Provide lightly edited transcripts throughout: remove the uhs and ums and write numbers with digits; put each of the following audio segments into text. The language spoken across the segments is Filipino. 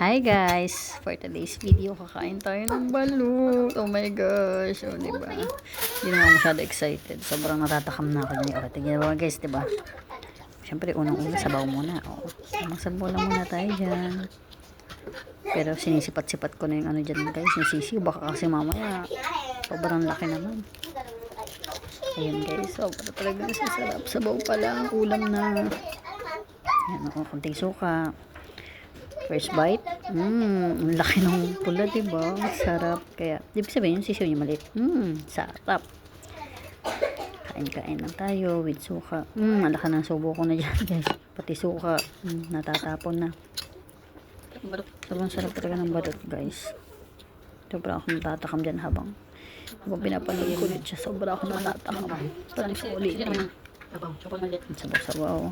Hi guys! For today's video, kakain tayo ng balut. Oh my gosh! Oh, diba? Hindi na ako masyado excited. Sobrang natatakam na ako dyan. Oh, tingnan mo guys, diba? Siyempre, unang-una, sabaw muna. Oh, magsabaw lang muna tayo dyan. Pero sinisipat-sipat ko na yung ano dyan guys. Nasisiw. Baka kasi mamaya, sobrang laki naman. Ayan guys. Sobrang talaga nasasarap. Sabaw pa lang. Ulam na. Ayan, oh, konting suka. First bite, ang laki ng pula, diba? Sarap. Kaya, ibig sabihin, yung sisiw niya maliit. Sarap. Kain-kain lang tayo with suka. Ang laki ng subo ko na dyan, guys. Pati suka, natatapon na. Sobrang sarap talaga ng balot, guys. Sobrang ako natatakam dyan habang pinapanood ko ulit siya. Sobrang ako natatakam. Pati sa ulit. Sabaw-sabaw.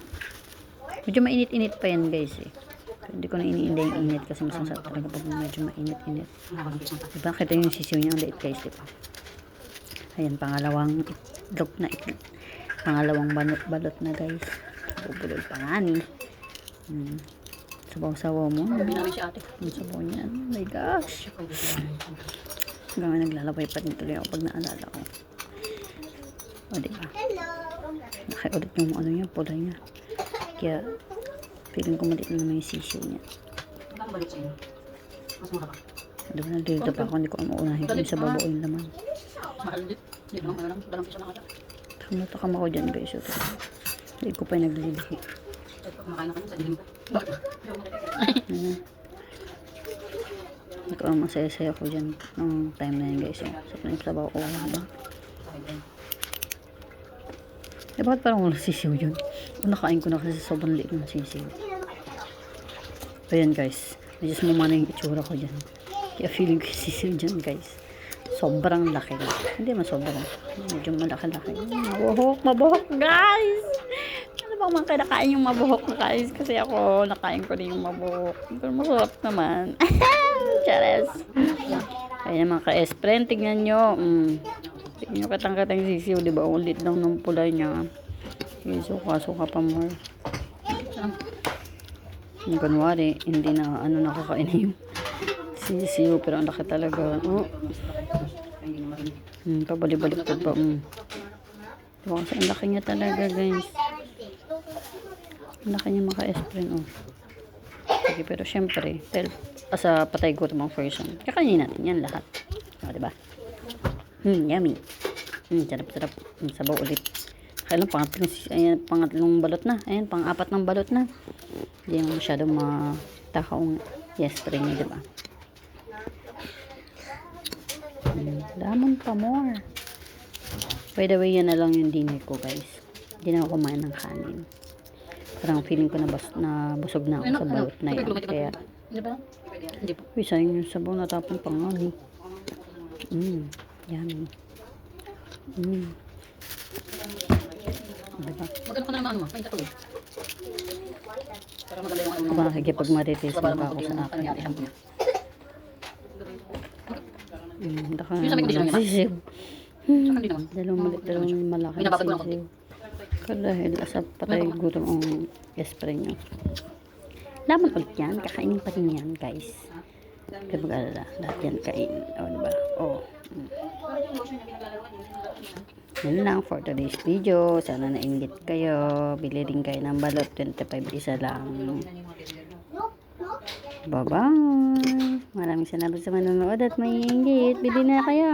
Medyo mainit-init pa yan, guys, eh. Hindi ko na iniinda yung init kasi masasarap talaga pag medyo mainit-init. Diba? Kita yung sisiw niya ang liit guys, diba? Ayan, pangalawang itlog na itlog. Pangalawang balot na guys. Bubulol pa nga ni. Sabaw-sabaw mo. Ang sabaw niya. Oh my gosh. Hanggang naglalabay pa din tuloy ako pag naalala ko. O diba? Nakiulit yung ano niya, pula niya. Kaya feeling ko maliit na naman yung sisiw niya. Diba nandito pa ako, hindi ko maunahin kung sa babo yung laman. Natakam ako dyan guys. Hindi ko pa yung naglilihi. Ikaw ang masaya-saya ko dyan ng time na yun guys. So kung yung sabaw ko ba? Eh bakit parang wala sisiw yun? Nakain ko na kasi sobrang liit ng sisiw. Ayan guys, medyo sumama na yung itsura ko dyan. Kaya feeling ko yung sisiw dyan guys. Sobrang laki. Hindi man sobrang. Medyo malaki-laki. Mabuhok guys! Ano bang mga kinakain yung mabuhok guys? Kasi ako nakain ko rin yung mabuhok. Pero masarap naman. Chares! Ayan mga ka-espren, tingnan nyo. Tingnan nyo katang-katang sisiw, diba? Ulit lang ng pula niya. Suka-suka pa more. Kunwari, hindi na nakakain yung sisiw, pero ang laki talaga. Pabalik-balik pa ba? Diba kasi ang laki niya talaga guys. Ang laki niya maka-espren. Okay, pero syempre, sa patay gutom ang version, kakainin natin yan lahat. Diba? Yummy. Sarap-sarap. Sabaw ulit. Kailan pangatlong balot na. Ayan, pang-apat ng balot na. Hindi yung masyadong matakaong yesterday niya, diba? Lamon pa more. By the way, yan na lang yung dinner ko, guys. Hindi na ako kumain ng kanin. Parang feeling ko na busog na ako sa balot na yan. Kaya, uy, sayang yung sabaw natapon pa nga, eh. Yummy. Diba? Magano ka na naman, may tatuloy. Para maganda yung ano. Makikipag-marites na ba ako sa akin? Sisiw. Dalawang malaki sisiw. Dahil asa patay gutom ang espre nyo. Laman ulit yan. Kakainin pa rin yan, guys. Kaya mag-alala. Lahat yan kain. Diba? Yan lang for today's video. Sana nainggit kayo. Bili din kayo ng balot. 25 isa lang. Bye-bye. Maraming salamat sa manonood at may inggit. Bili na kayo.